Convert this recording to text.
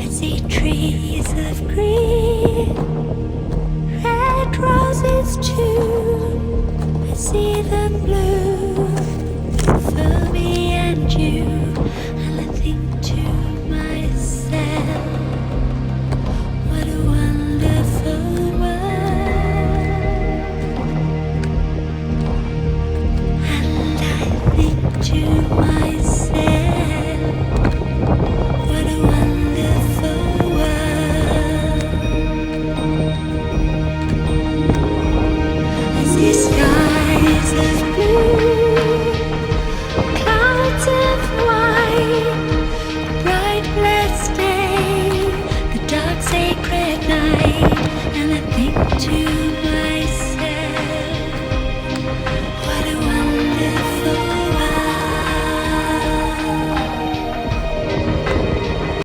see trees of green, red roses too. I see them bloom for me and you, and I think to myself, what a wonderful world. And I think to myself, what a wonderful world. I see skies of blue, clouds of white, bright blessed day, the dark sacred night, and I think to myself,